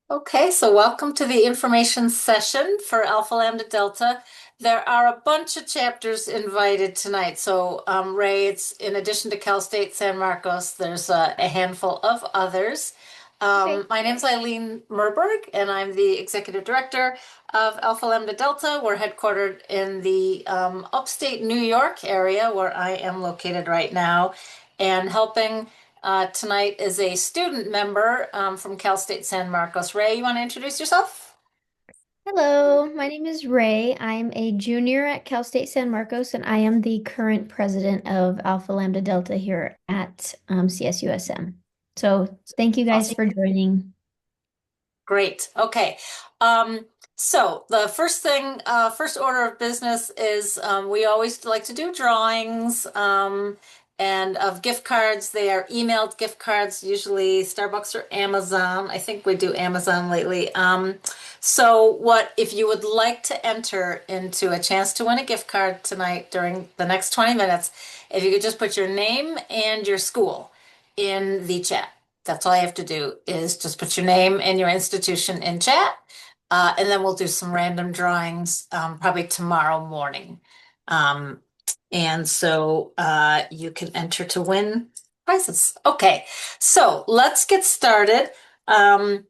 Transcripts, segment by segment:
Okay, so welcome to the information session for Alpha Lambda Delta. There are a bunch of chapters invited tonight. So, Ray, it's in addition to Cal State San Marcos, there's a handful of others. Okay. My name's Eileen Merberg, and I'm the executive director of Alpha Lambda Delta. We're headquartered in the upstate New York area where I am located right now, and helping tonight is a student member from Cal State San Marcos. Ray, you want to introduce yourself? Hello, my name is Ray. I'm a junior at Cal State San Marcos, and I am the current president of Alpha Lambda Delta here at CSUSM. So thank you guys Awesome. for joining. Great. Okay. So the first thing, first order of business is we always like to do drawings and of gift cards. They are emailed gift cards, usually Starbucks or Amazon. I think we do Amazon lately. So what if you would like to enter into a chance to win a gift card tonight during the next 20 minutes, if you could just put your name and your school in the chat. That's all you have to do is just put your name and your institution in chat, and then we'll do some random drawings probably tomorrow morning. Um, and so you can enter to win prizes. Okay, so let's get started. Um,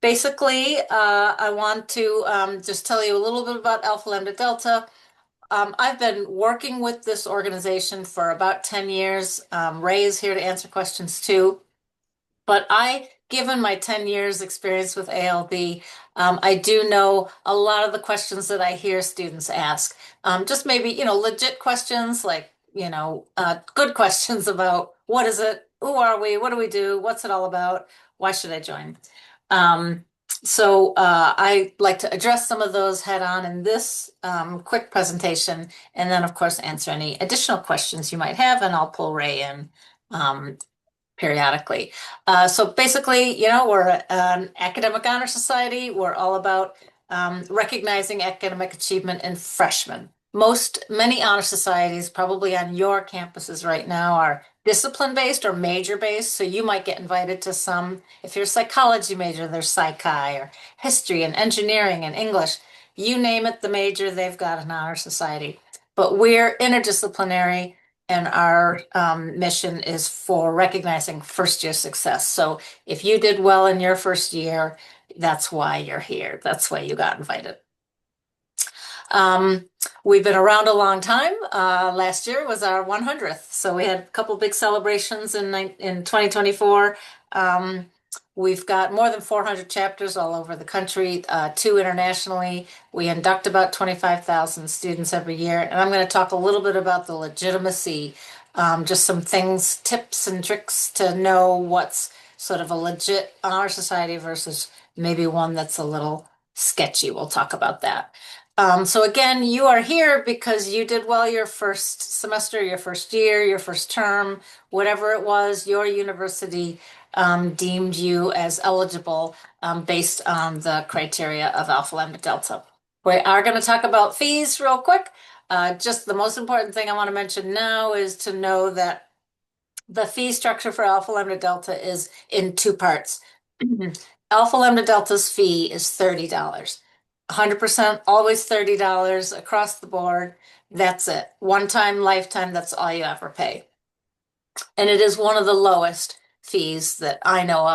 Basically, I want to just tell you a little bit about Alpha Lambda Delta. I've been working with this organization for about 10 years. Ray is here to answer questions too. But given my 10 years experience with ALB, I do know a lot of the questions that I hear students ask. Just maybe, legit questions like, good questions about what is it? Who are we? What do we do? What's it all about? Why should I join? I like to address some of those head on in this quick presentation, and then, of course, answer any additional questions you might have, and I'll pull Ray in periodically. So basically, we're an academic honor society. We're all about recognizing academic achievement in freshmen. Many honor societies, probably on your campuses right now, are discipline-based or major-based. So you might get invited to some, if you're a psychology major, there's psych-chi or history and engineering and English. You name it, the major, they've got an honor society. But we're interdisciplinary, and our mission is for recognizing first year success. So if you did well in your first year, that's why you're here. That's why you got invited. Um, we've been around a long time. Last year was our 100th. So we had a couple big celebrations in 2024. We've got more than 400 chapters all over the country, two internationally. We induct about 25,000 students every year. And I'm going to talk a little bit about the legitimacy, just some things, tips and tricks to know what's sort of a legit honor society versus maybe one that's a little sketchy. We'll talk about that. So again, you are here because you did well your first semester, your first year, your first term, whatever it was, your university deemed you as eligible based on the criteria of Alpha Lambda Delta. We are going to talk about fees real quick. Just the most important thing I want to mention now is to know that the fee structure for Alpha Lambda Delta is in two parts. Alpha Lambda Delta's fee is $30. 100%, always $30 across the board. That's it. One time, lifetime, that's all you ever pay. And it is one of the lowest fees that I know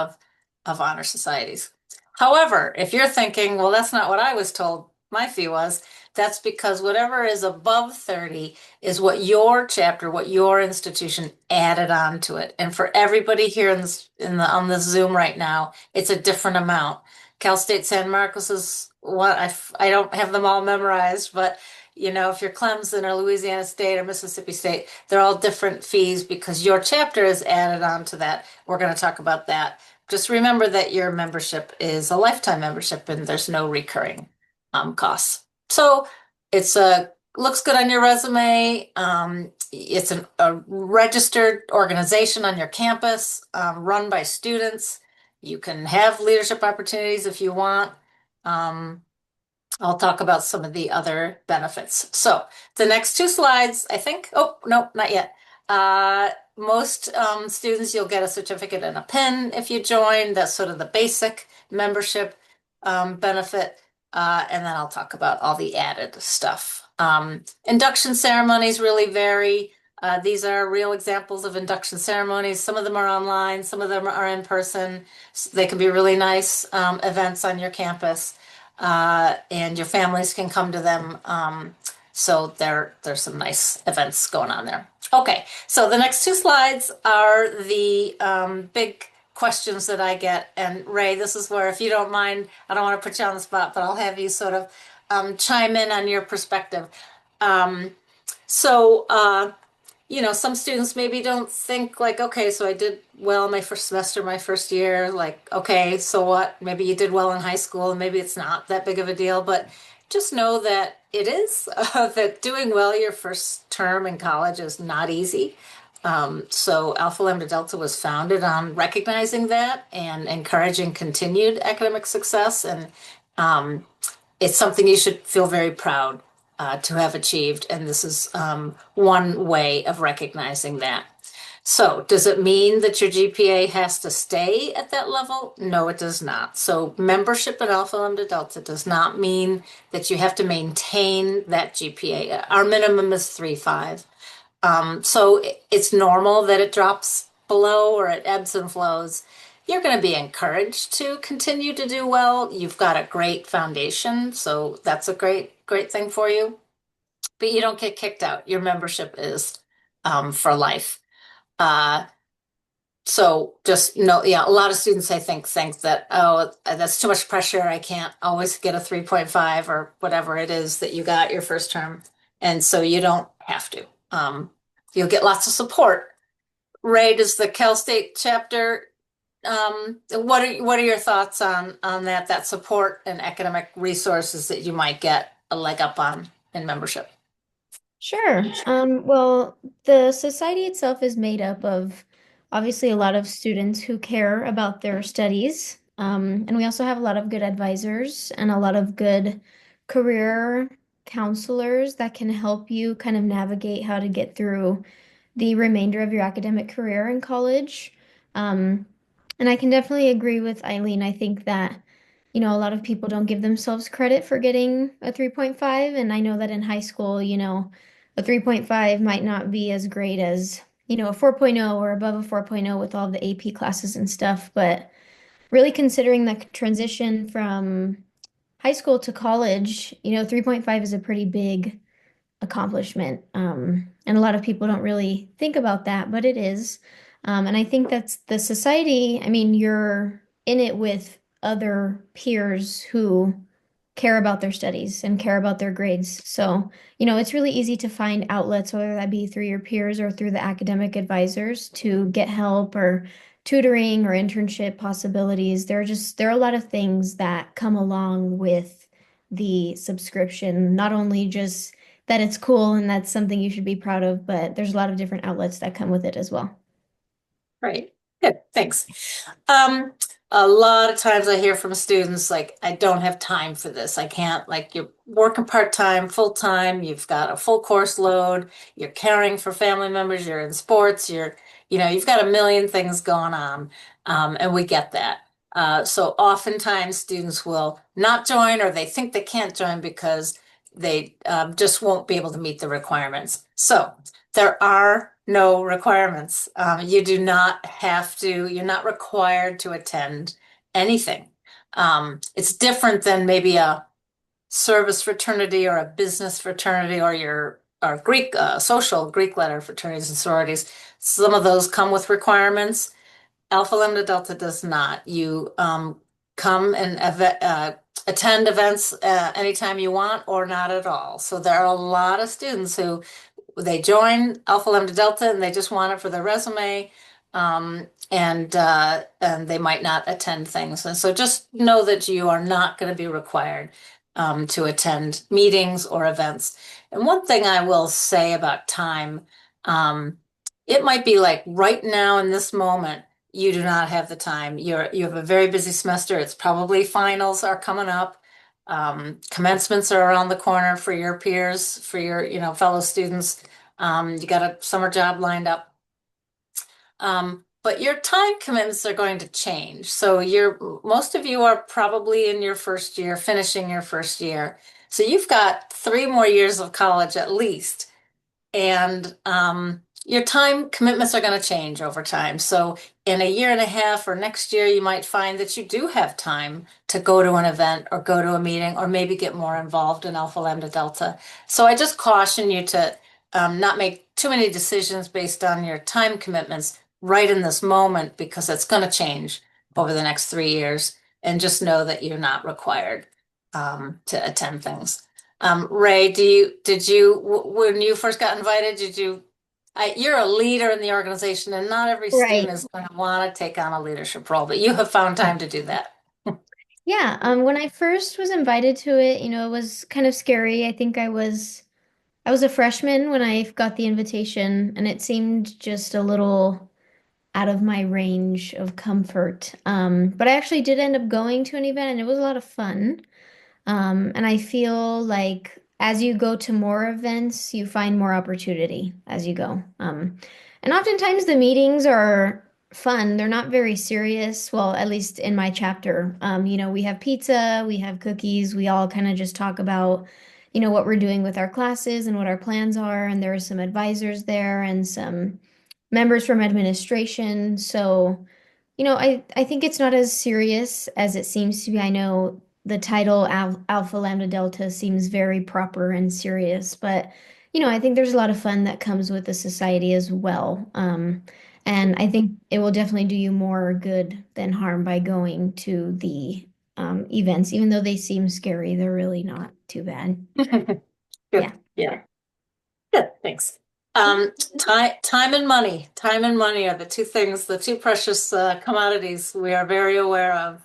of honor societies. However, if you're thinking, well, that's not what I was told my fee was, that's because whatever is above 30 is what your chapter, what your institution added on to it. And for everybody here on the Zoom right now, it's a different amount. Cal State San Marcos is what I don't have them all memorized, but if you're Clemson or Louisiana State or Mississippi State, they're all different fees because your chapter is added on to that. We're going to talk about that. Just remember that your membership is a lifetime membership and there's no recurring costs. So it's looks good on your resume. It's a registered organization on your campus, run by students. You can have leadership opportunities if you want. I'll talk about some of the other benefits. So the next two slides, I think, oh, no, not yet. most students, you'll get a certificate and a pin if you join. That's sort of the basic membership benefit. And then I'll talk about all the added stuff. Induction ceremonies really vary. These are real examples of induction ceremonies. Some of them are online, some of them are in person. They can be really nice events on your campus, and your families can come to them. So there's some nice events going on there. Okay, so the next two slides are the big questions that I get. And Ray, this is where, if you don't mind, I don't want to put you on the spot, but I'll have you sort of chime in on your perspective. Um, so, some students maybe don't think like, okay, so I did well my first semester, my first year, like, okay, so what? Maybe you did well in high school, and maybe it's not that big of a deal, but just know that it is, that doing well your first term in college is not easy. So Alpha Lambda Delta was founded on recognizing that and encouraging continued academic success. And it's something you should feel very proud to have achieved. And this is one way of recognizing that. So, does it mean that your GPA has to stay at that level? No, it does not. So, membership at Alpha Lambda Delta does not mean that you have to maintain that GPA. Our minimum is 3.5. So it's normal that it drops below or it ebbs and flows. You're going to be encouraged to continue to do well. You've got a great foundation, so that's a great thing for you. But you don't get kicked out. Your membership is for life. Uh, so just know, yeah, a lot of students I think that, oh, that's too much pressure. I can't always get a 3.5 or whatever it is that you got your first term. And so you don't have to. You'll get lots of support. Ray, does the Cal State chapter, what are your thoughts on that support and academic resources that you might get a leg up on in membership? Sure. Well, the society itself is made up of obviously a lot of students who care about their studies. And we also have a lot of good advisors and a lot of good career counselors that can help you kind of navigate how to get through the remainder of your academic career in college. Um, and I can definitely agree with Eileen. I think that a lot of people don't give themselves credit for getting a 3.5. And I know that in high school, a 3.5 might not be as great as, a 4.0 or above a 4.0 with all the AP classes and stuff. But really considering the transition from high school to college, 3.5 is a pretty big accomplishment. And a lot of people don't really think about that, but it is. And I think that's the society. I mean, you're in it with other peers who care about their studies and care about their grades. So, it's really easy to find outlets, whether that be through your peers or through the academic advisors, to get help or tutoring or internship possibilities. There are a lot of things that come along with the subscription, not only just that it's cool and that's something you should be proud of, but there's a lot of different outlets that come with it as well. Right. Good. Thanks. Um, a lot of times I hear from students like, I don't have time for this. I can't, like, you're working part-time, full-time, you've got a full course load, you're caring for family members, you're in sports, you've got a million things going on. And we get that. So oftentimes students will not join or they think they can't join because they just won't be able to meet the requirements. So there are no requirements. You do not have to, you're not required to attend anything. It's different than maybe a service fraternity or a business fraternity or your or Greek social Greek letter fraternities and sororities. Some of those come with requirements. Alpha Lambda Delta does not. You come and attend events anytime you want or not at all. So there are a lot of students who they join Alpha Lambda Delta and they just want it for their resume, and they might not attend things. And so just know that you are not going to be required to attend meetings or events. And one thing I will say about time, um, it might be like right now in this moment, you do not have the time. You have a very busy semester. It's probably finals are coming up. Commencements are around the corner for your peers, for your, fellow students. You got a summer job lined up. But your time commitments are going to change. So most of you are probably in your first year, finishing your first year. So you've got 3 more years of college at least. And your time commitments are going to change over time. So in a year and a half or next year, you might find that you do have time to go to an event or go to a meeting or maybe get more involved in Alpha Lambda Delta. So I just caution you to not make too many decisions based on your time commitments right in this moment because it's going to change over the next 3 years. And just know that you're not required to attend things. Ray, when you first got invited, you're a leader in the organization and not every student Right. is going to want to take on a leadership role, but you have found time to do that. Yeah, when I first was invited to it, it was kind of scary. I was a freshman when I got the invitation, and it seemed just a little out of my range of comfort. But I actually did end up going to an event, and it was a lot of fun. And I feel like as you go to more events, you find more opportunity as you go. And oftentimes the meetings are fun. They're not very serious. Well, at least in my chapter, we have pizza, we have cookies, we all kind of just talk about, what we're doing with our classes and what our plans are. And there are some advisors there and some members from administration. So, I think it's not as serious as it seems to be. I know the title Alpha Lambda Delta seems very proper and serious, but I think there's a lot of fun that comes with the society as well. And I think it will definitely do you more good than harm by going to the events, even though they seem scary, they're really not too bad. Good. Yeah. Yeah. Good. Thanks. Time and money are the two things, the two precious commodities we are very aware of.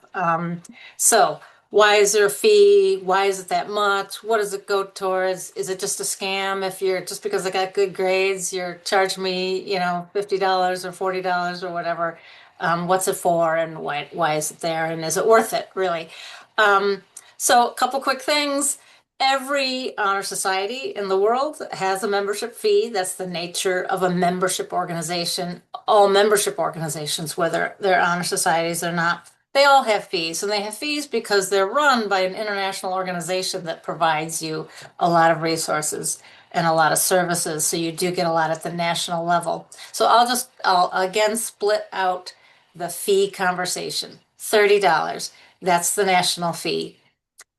So why is there a fee? Why is it that much? What does it go towards? Is it just a scam? If you're just because I got good grades, you're charge me, $50 or $40 or whatever. What's it for and why is it there? And is it worth it, really? Um, so a couple quick things. Every honor society in the world has a membership fee. That's the nature of a membership organization. All membership organizations, whether they're honor societies or not, they all have fees. And they have fees because they're run by an international organization that provides you a lot of resources and a lot of services. So you do get a lot at the national level. So I'll again split out the fee conversation. $30. That's the national fee.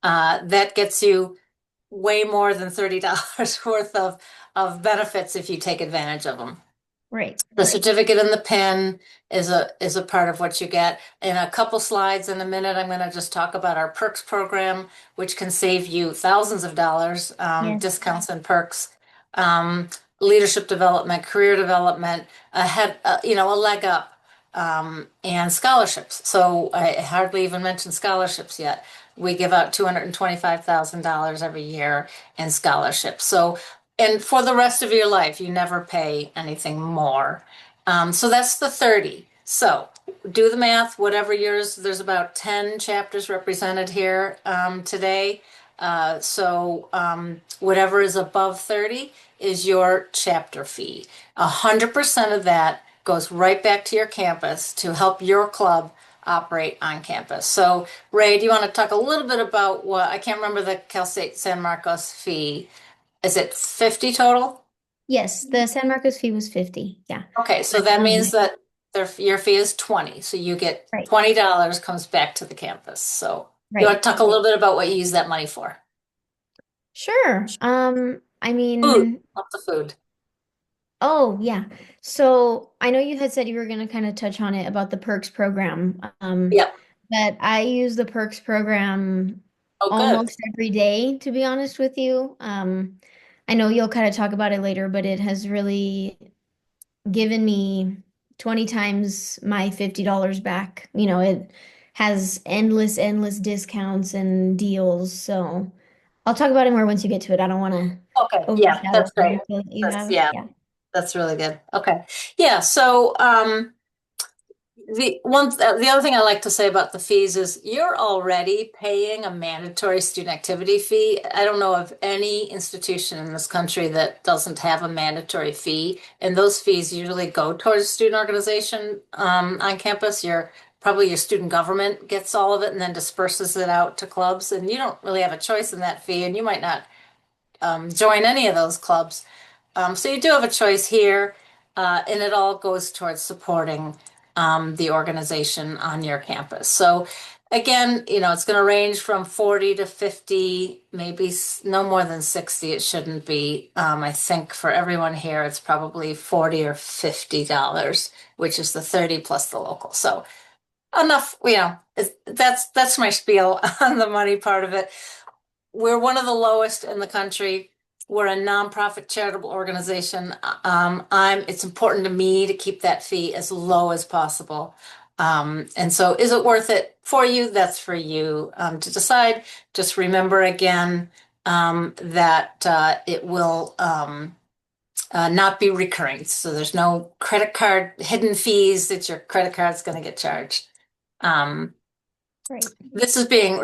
That gets you way more than $30 worth of benefits if you take advantage of them. Right. The certificate and the pin is a part of what you get. In a couple slides in a minute, I'm going to just talk about our perks program, which can save you thousands of dollars, Yes. discounts and perks, um, leadership development, career development, a leg up, and scholarships. So I hardly even mentioned scholarships yet. We give out $225,000 every year in scholarships. And for the rest of your life, you never pay anything more. So that's the 30. So do the math, whatever yours, there's about 10 chapters represented here today. Whatever is above 30 is your chapter fee. 100% of that goes right back to your campus to help your club operate on campus. So, Ray, do you want to talk a little bit about I can't remember the Cal State San Marcos fee. Is it 50 total? Yes, the San Marcos fee was 50. Yeah. Okay, so But that means that your fee is 20. So you get right. $20 comes back to the campus. So you Right. want to talk a little bit about what you use that money for? Sure. I Food, mean, up the food. oh yeah. So I know you had said you were going to kind of touch on it about the perks program. Yep. But I use the perks program Oh, good. almost every day, to be honest with you. I know you'll kind of talk about it later, but it has really given me 20 times my $50 back. It has endless discounts and deals. So I'll talk about it more once you get to it. I don't want to Okay. Yeah, overshadow that's the great. info that you That's have. yeah, Yeah. that's really good. Okay. Yeah, so The other thing I like to say about the fees is you're already paying a mandatory student activity fee. I don't know of any institution in this country that doesn't have a mandatory fee, and those fees usually go towards student organization on campus. Probably your student government gets all of it and then disperses it out to clubs, and you don't really have a choice in that fee, and you might not join any of those clubs. So you do have a choice here, and it all goes towards supporting the organization on your campus. So again, it's going to range from 40 to 50, maybe no more than 60. It shouldn't be. I think for everyone here, it's probably 40 or $50, which is the 30 plus the local. So enough, that's my spiel on the money part of it. We're one of the lowest in the country. We're a nonprofit charitable organization. It's important to me to keep that fee as low as possible. And so is it worth it for you? That's for you to decide. Just remember again that it will not be recurring. So there's no credit card hidden fees that your credit card's going to get charged. Um, Great.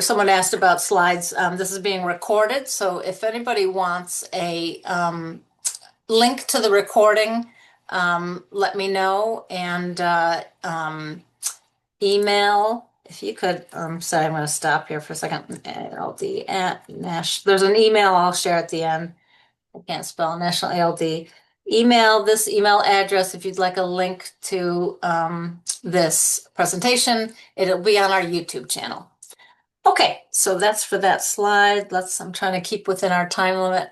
Someone asked about slides. This is being recorded. So if anybody wants a link to the recording, let me know and email. If you could, sorry, I'm going to stop here for a second. LD at Nash. There's an email I'll share at the end. I can't spell National ALD. Email this email address if you'd like a link to this presentation. It'll be on our YouTube channel. Okay, so that's for that slide. I'm trying to keep within our time limit.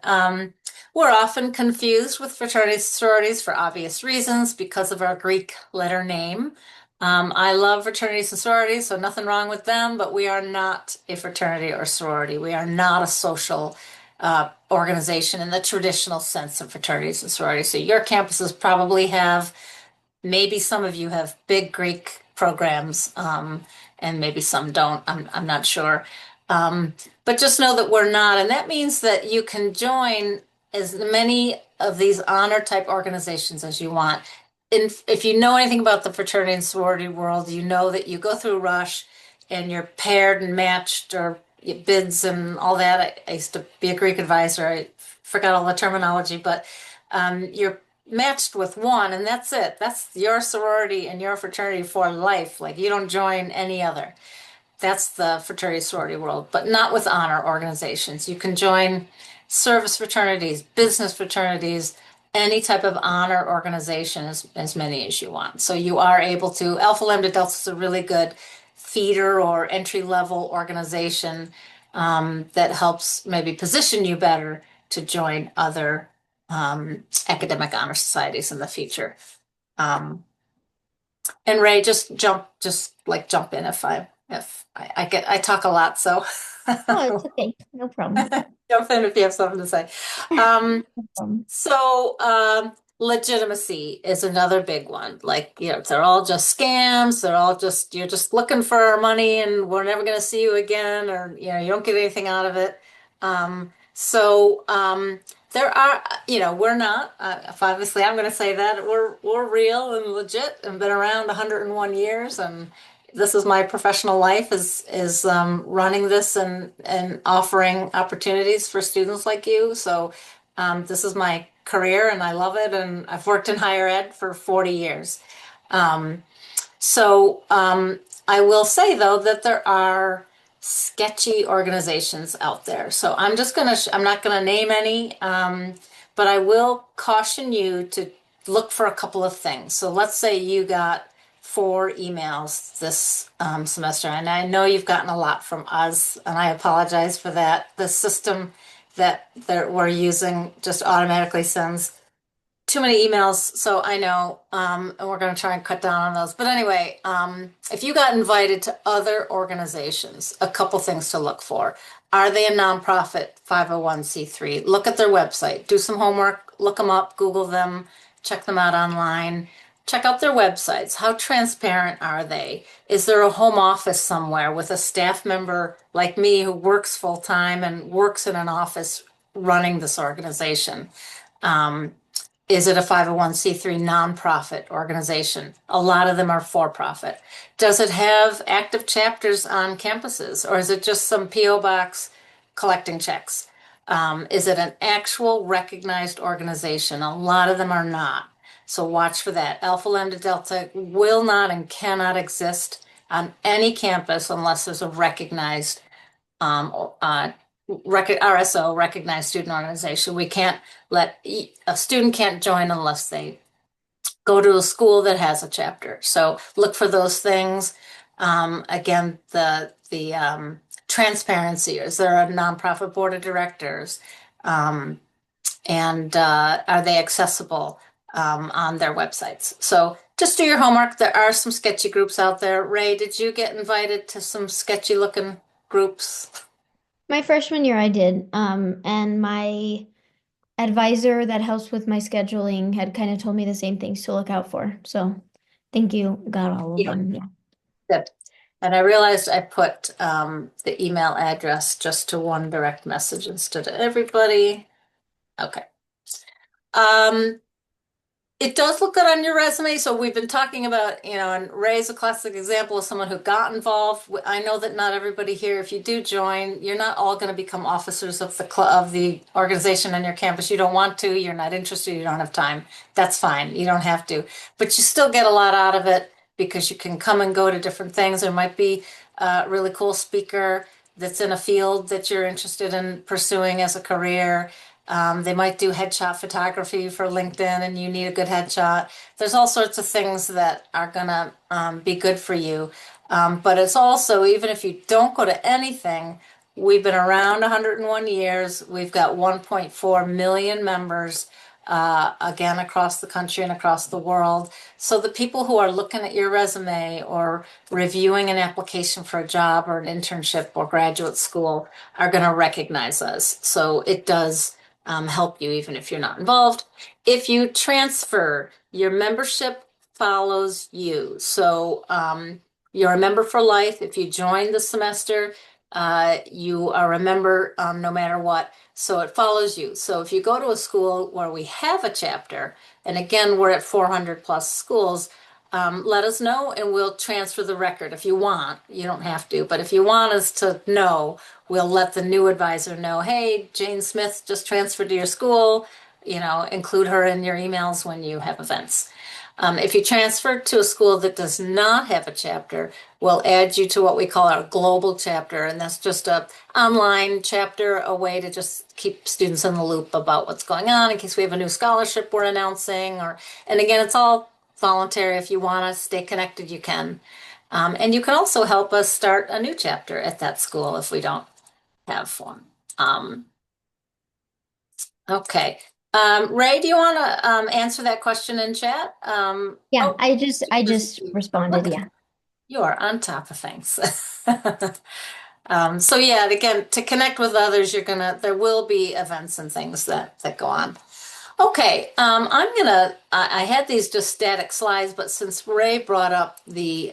We're often confused with fraternities and sororities for obvious reasons because of our Greek letter name. I love fraternities and sororities, so nothing wrong with them, but we are not a fraternity or sorority. We are not a social organization in the traditional sense of fraternities and sororities. So your campuses probably have, maybe some of you have big Greek programs, and maybe some don't. I'm not sure. But just know that we're not. And that means that you can join as many of these honor type organizations as you want. If you know anything about the fraternity and sorority world, you know that you go through rush and you're paired and matched or bids and all that. I used to be a Greek advisor. I forgot all the terminology, but you're matched with one and that's it. That's your sorority and your fraternity for life. Like you don't join any other. That's the fraternity sorority world, but not with honor organizations. You can join service fraternities, business fraternities, any type of honor organization, as many as you want. So you are able to. Alpha Lambda Delta is a really good feeder or entry level organization that helps maybe position you better to join other academic honor societies in the future. And Ray, just jump in if I talk a lot, so Oh, it's okay. No problem. jump in if you have something to say. Um, No problem. so legitimacy is another big one. Like, they're all just scams. You're just looking for our money and we're never going to see you again, or, you don't get anything out of it. So there are, we're not, obviously I'm going to say that we're real and legit and been around 101 years. And this is my professional life is running this and offering opportunities for students like you. So this is my career and I love it. And I've worked in higher ed for 40 years. Um, so I will say though that there are sketchy organizations out there. So I'm not gonna name any, but I will caution you to look for a couple of things. So let's say you got 4 emails this semester, and I know you've gotten a lot from us, and I apologize for that. The system that we're using just automatically sends too many emails, so I know, and we're going to try and cut down on those. But anyway, if you got invited to other organizations, a couple things to look for. Are they a nonprofit 501(c)(3)? Look at their website, do some homework, look them up, Google them, check them out online. Check out their websites. How transparent are they? Is there a home office somewhere with a staff member like me who works full time and works in an office running this organization? Um, Is it a 501(c)(3) nonprofit organization? A lot of them are for profit. Does it have active chapters on campuses, or is it just some PO box collecting checks? Is it an actual recognized organization? A lot of them are not. So watch for that. Alpha Lambda Delta will not and cannot exist on any campus unless there's a recognized RSO, recognized student organization. We can't let a student can't join unless they go to a school that has a chapter. So look for those things. Again, the transparency. Is there a nonprofit board of directors? Um, and are they accessible on their websites? So just do your homework. There are some sketchy groups out there. Ray, did you get invited to some sketchy looking groups? My freshman year I did, and my advisor that helps with my scheduling had kind of told me the same things to look out for. So thank you, got all of Yeah. them. Yeah. Good. And I realized I put the email address just to one direct message instead of everybody. Okay. Um, it does look good on your resume. So we've been talking about, and Ray's a classic example of someone who got involved. I know that not everybody here, if you do join, you're not all going to become officers of the of the organization on your campus. You don't want to, you're not interested, you don't have time. That's fine. You don't have to. But you still get a lot out of it because you can come and go to different things. There might be a really cool speaker that's in a field that you're interested in pursuing as a career. They might do headshot photography for LinkedIn and you need a good headshot. There's all sorts of things that are going to be good for you. But it's also, even if you don't go to anything, we've been around 101 years. We've got 1.4 million members, again, across the country and across the world. So the people who are looking at your resume or reviewing an application for a job or an internship or graduate school are going to recognize us. So it does help you even if you're not involved. If you transfer, your membership follows you. So you're a member for life. If you join the semester, you are a member no matter what. So it follows you. So if you go to a school where we have a chapter, and again, we're at 400 plus schools, let us know and we'll transfer the record if you want. You don't have to, but if you want us to know, we'll let the new advisor know, hey, Jane Smith just transferred to your school, include her in your emails when you have events. If you transfer to a school that does not have a chapter, we'll add you to what we call our global chapter, and that's just a online chapter, a way to just keep students in the loop about what's going on in case we have a new scholarship we're announcing, and again, it's all voluntary. If you want to stay connected, you can. And you can also help us start a new chapter at that school if we don't have one. Um, okay. Ray, do you want to answer that question in chat? Yeah, Oh, I just responded. look, Yeah. you are on top of things. So yeah, again, to connect with others, there will be events and things that go on. Okay, I had these just static slides, but since Ray brought up the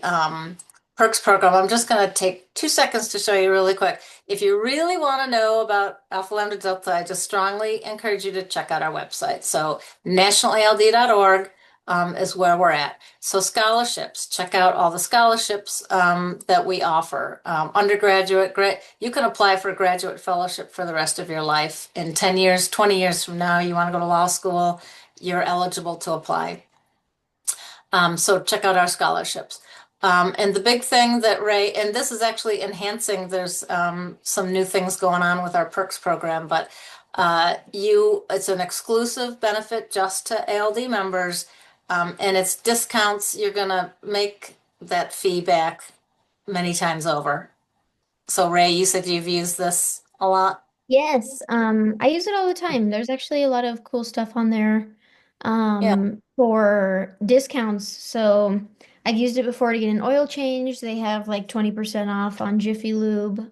Perks program, I'm just gonna take 2 seconds to show you really quick. If you really want to know about Alpha Lambda Delta, I just strongly encourage you to check out our website. So nationalald.org is where we're at. So scholarships, check out all the scholarships that we offer. Undergraduate, you can apply for a graduate fellowship for the rest of your life. In 10 years, 20 years from now, you want to go to law school, you're eligible to apply. So check out our scholarships. And the big thing that Ray, and this is actually enhancing, there's some new things going on with our perks program, but it's an exclusive benefit just to ALD members, and it's discounts. You're gonna make that fee back many times over. So Ray, you said you've used this a lot? Yes, I use it all the time. There's actually a lot of cool stuff on there Yeah. for discounts. So I've used it before to get an oil change. They have like 20% off on Jiffy Lube.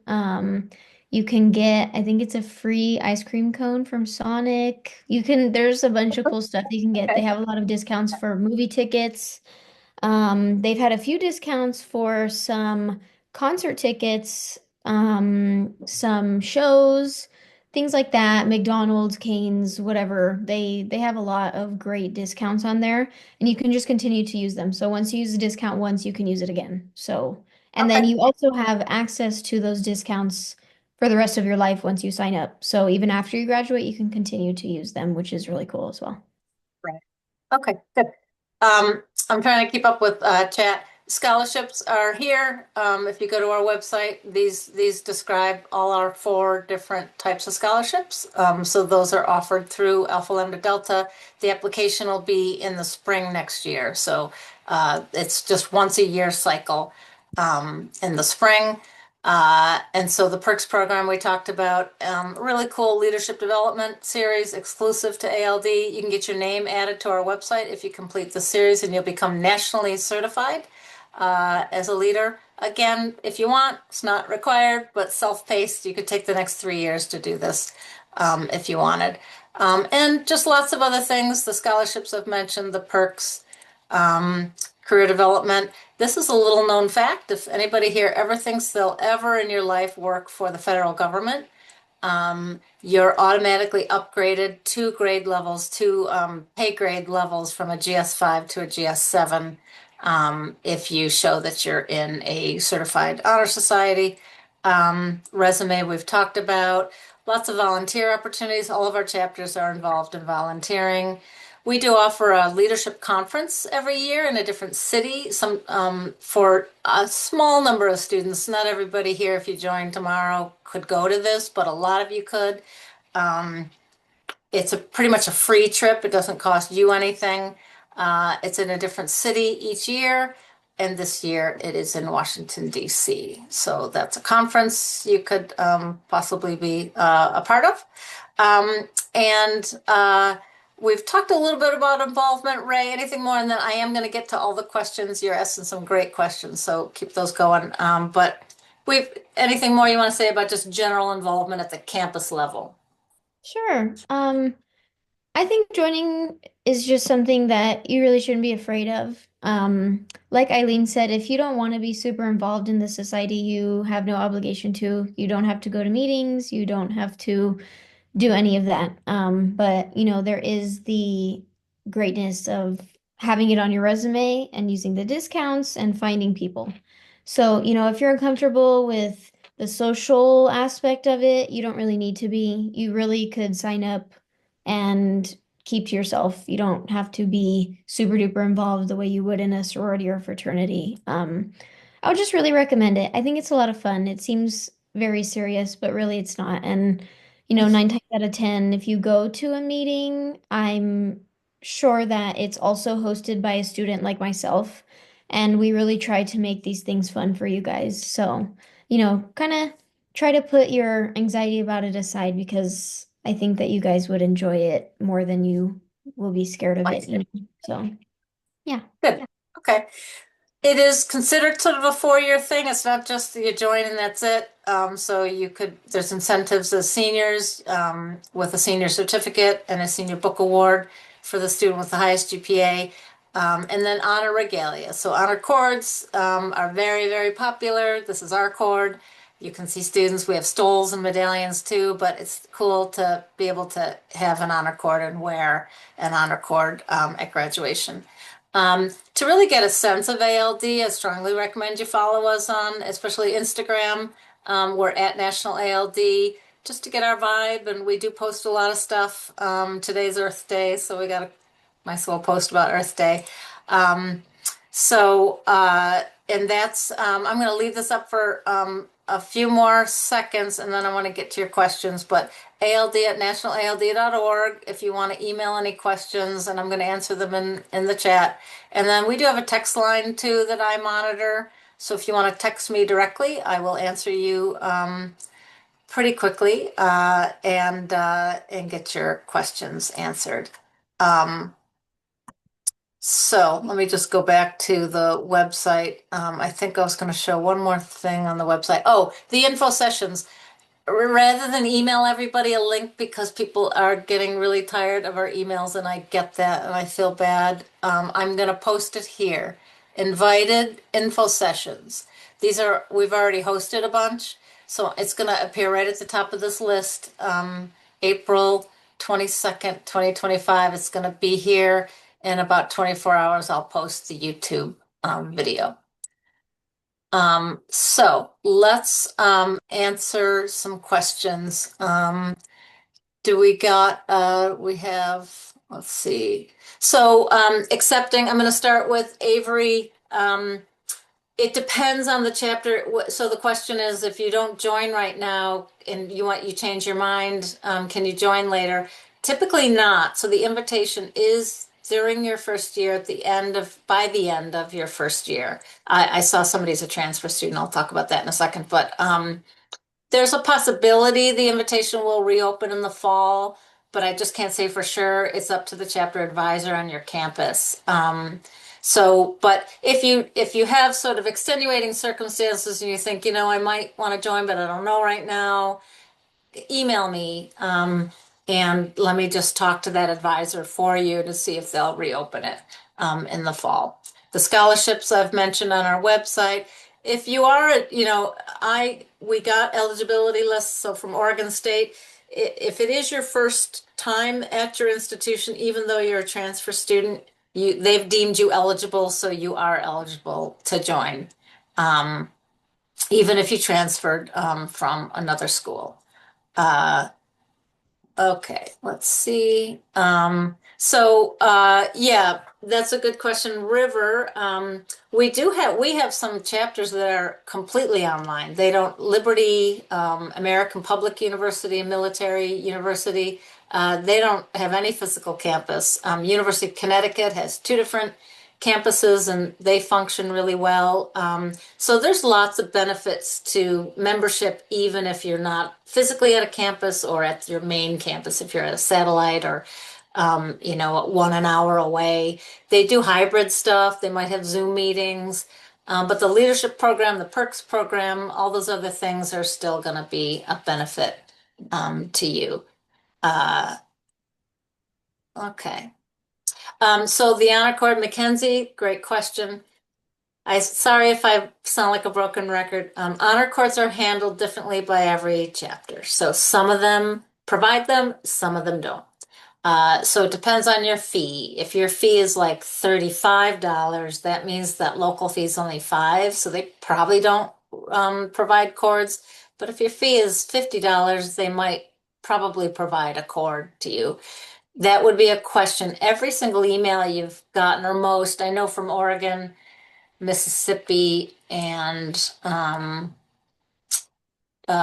You can get, I think it's a free ice cream cone from Sonic. There's a bunch of cool stuff you can get. They Okay. have a lot of discounts for movie tickets. They've had a few discounts for some concert tickets, some shows. things like that, McDonald's, Cane's, whatever. They have a lot of great discounts on there, and you can just continue to use them. So once you use a discount once, you can use it again. So, and then Okay. you also have access to those discounts for the rest of your life once you sign up. So even after you graduate, you can continue to use them, which is really cool as well. Right. Okay, good. I'm trying to keep up with chat. Scholarships are here. If you go to our website, these describe all our four different types of scholarships. So those are offered through Alpha Lambda Delta. The application will be in the spring next year. So it's just once a year cycle in the spring. And so the Perks program we talked about, really cool leadership development series exclusive to ALD. You can get your name added to our website if you complete the series, and you'll become nationally certified as a leader. Again, if you want, it's not required, but self-paced. You could take the next 3 years to do this if you wanted. And just lots of other things. The scholarships I've mentioned, the perks, career development. This is a little known fact. If anybody here ever thinks they'll ever in your life work for the federal government, you're automatically upgraded 2 grade levels, 2 pay grade levels from a GS5 to a GS7 if you show that you're in a certified honor society. Resume we've talked about. Lots of volunteer opportunities. All of our chapters are involved in volunteering. We do offer a leadership conference every year in a different city, some for a small number of students. Not everybody here, if you join tomorrow, could go to this, but a lot of you could. Um, it's a pretty much a free trip. It doesn't cost you anything. It's in a different city each year, and this year it is in Washington, D.C. So that's a conference you could possibly be a part of. And we've talked a little bit about involvement, Ray. Anything more? And then I am going to get to all the questions. You're asking some great questions, so keep those going. But we've anything more you want to say about just general involvement at the campus level? Sure. I think joining is just something that you really shouldn't be afraid of. Like Eileen said, if you don't want to be super involved in the society, you have no obligation to. You don't have to go to meetings. You don't have to do any of that. But there is the greatness of having it on your resume and using the discounts and finding people. So, if you're uncomfortable with the social aspect of it, you don't really need to be. You really could sign up and keep to yourself. You don't have to be super duper involved the way you would in a sorority or fraternity. I would just really recommend it. I think it's a lot of fun. It seems very serious, but really it's not. And 9 times out of 10, if you go to a meeting, I'm sure that it's also hosted by a student like myself. And we really try to make these things fun for you guys. So, kind of try to put your anxiety about it aside because I think that you guys would enjoy it more than you will be scared of Like, it. So, yeah. good. Okay. It is considered sort of a 4 year thing. It's not just that you join and that's it. So there's incentives as seniors with a senior certificate and a senior book award for the student with the highest GPA. And then honor regalia. So honor cords are very, very popular. This is our cord. You can see students, we have stoles and medallions too, but it's cool to be able to have an honor cord and wear an honor cord at graduation. To really get a sense of ALD, I strongly recommend you follow us on, especially Instagram. We're at National ALD, just to get our vibe, and we do post a lot of stuff. Today's Earth Day, so we got a nice little post about Earth Day. Um, and I'm going to leave this up for a few more seconds, and then I want to get to your questions. But ALD at nationalald.org if you want to email any questions, and I'm going to answer them in the chat. And then we do have a text line too that I monitor. So if you want to text me directly, I will answer you pretty quickly and get your questions answered. Um, so let me just go back to the website. I think I was going to show one more thing on the website. Oh, the info sessions. Rather than email everybody a link because people are getting really tired of our emails, and I get that and I feel bad, I'm going to post it here. Invited info sessions. We've already hosted a bunch. So it's going to appear right at the top of this list. April 22nd, 2025. It's going to be here in about 24 hours. I'll post the YouTube video. So let's answer some questions. Do we got we have, let's see. So accepting, I'm going to start with Avery. It depends on the chapter. So the question is, if you don't join right now and you change your mind, can you join later? Typically not. So the invitation is during your first year at the end of by the end of your first year. I saw somebody's a transfer student. I'll talk about that in a second. But there's a possibility the invitation will reopen in the fall, but I just can't say for sure. It's up to the chapter advisor on your campus. But if you have sort of extenuating circumstances and you think, I might want to join, but I don't know right now, email me, and let me just talk to that advisor for you to see if they'll reopen it in the fall. The scholarships I've mentioned on our website. If you are, we got eligibility lists. So from Oregon State, if it is your first time at your institution, even though you're a transfer student, they've deemed you eligible, so you are eligible to join, um, even if you transferred from another school. Uh, okay, let's see. Yeah, that's a good question. River, we have some chapters that are completely online. They don't, Liberty, American Public University, and Military University, they don't have any physical campus. University of Connecticut has two different campuses and they function really well. So there's lots of benefits to membership, even if you're not physically at a campus or at your main campus, if you're at a satellite or, 1 hour away. They do hybrid stuff. They might have Zoom meetings. But the leadership program, the perks program, all those other things are still going to be a benefit to you. Uh, okay. So the honor cord, Mackenzie, great question. Sorry if I sound like a broken record. Honor courts are handled differently by every chapter. So some of them provide them, some of them don't. So it depends on your fee. If your fee is like $35, that means that local fee is only 5, so they probably don't provide cords. But if your fee is $50, they might probably provide a cord to you. That would be a question. Every single email you've gotten, or most, I know from Oregon, Mississippi, and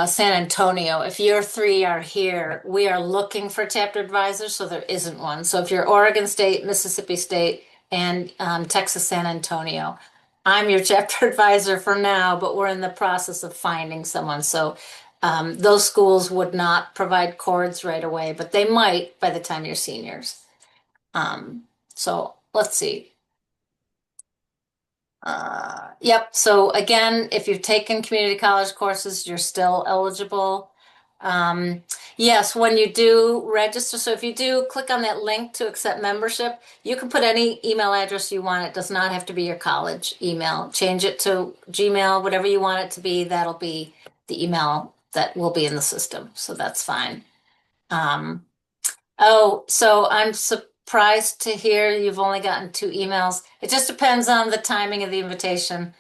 San Antonio. If your three are here, we are looking for chapter advisors, so there isn't one. So if you're Oregon State, Mississippi State, and Texas San Antonio, I'm your chapter advisor for now, but we're in the process of finding someone. So those schools would not provide cords right away, but they might by the time you're seniors. So let's see. Yep. So again, if you've taken community college courses, you're still eligible. Um, yes, when you do register, so if you do click on that link to accept membership, you can put any email address you want. It does not have to be your college email. Change it to Gmail, whatever you want it to be. That'll be the email that will be in the system. So that's fine. Um, Oh, so I'm surprised to hear you've only gotten 2 emails. It just depends on the timing of the invitation.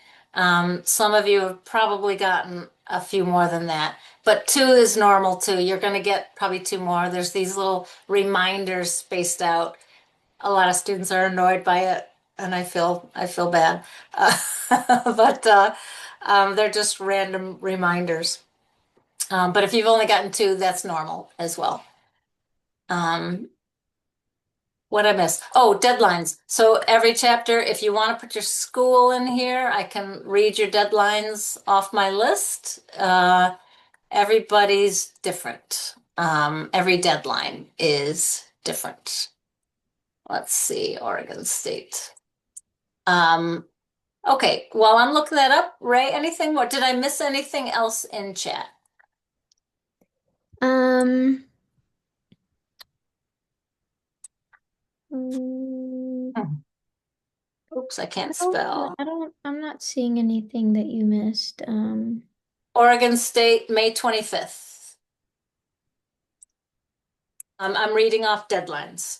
Some of you have probably gotten a few more than that, but 2 is normal too. You're going to get probably 2 more. There's these little reminders spaced out. A lot of students are annoyed by it, and I feel bad. Uh, but they're just random reminders. But if you've only gotten 2, that's normal as well. Um, What I missed? Oh, deadlines. So every chapter, if you want to put your school in here, I can read your deadlines off my list. Everybody's different. Every deadline is different. Let's see, Oregon State. Um, okay, while I'm looking that up, Ray, anything more? Did I miss anything else in chat? Um, mm, Hmm. Oops, I can't no, spell. I'm not seeing anything that you missed. Oregon State, May 25th. I'm reading off deadlines.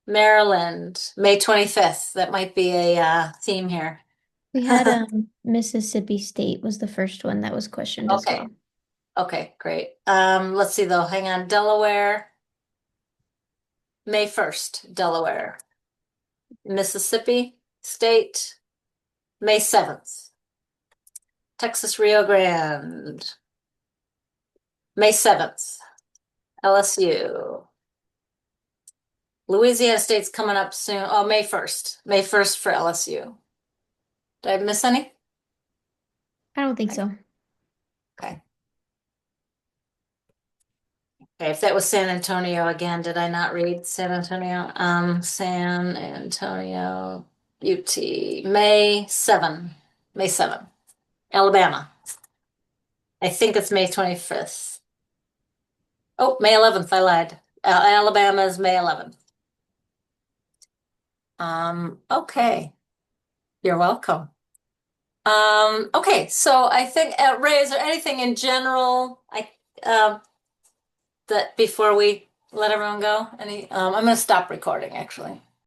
Maryland, May 25th. That might be a theme here. We had Mississippi State was the first one that was questioned as Okay. well. Okay, great. Let's see though. Hang on. Delaware, May 1st, Delaware. Mississippi State, May 7th. Texas Rio Grande, May 7th. LSU. Louisiana State's coming up soon. Oh, May 1st. May 1st for LSU. Did I miss any? I don't think so. Okay. Okay, if that was San Antonio again, did I not read San Antonio? San Antonio, UT, May 7. May 7. Alabama. I think it's May 25th. Oh, May 11th, I lied. Alabama is May 11th. Okay. You're welcome. Okay, so I think Ray, is there anything in general that before we let everyone go? I'm gonna stop recording actually.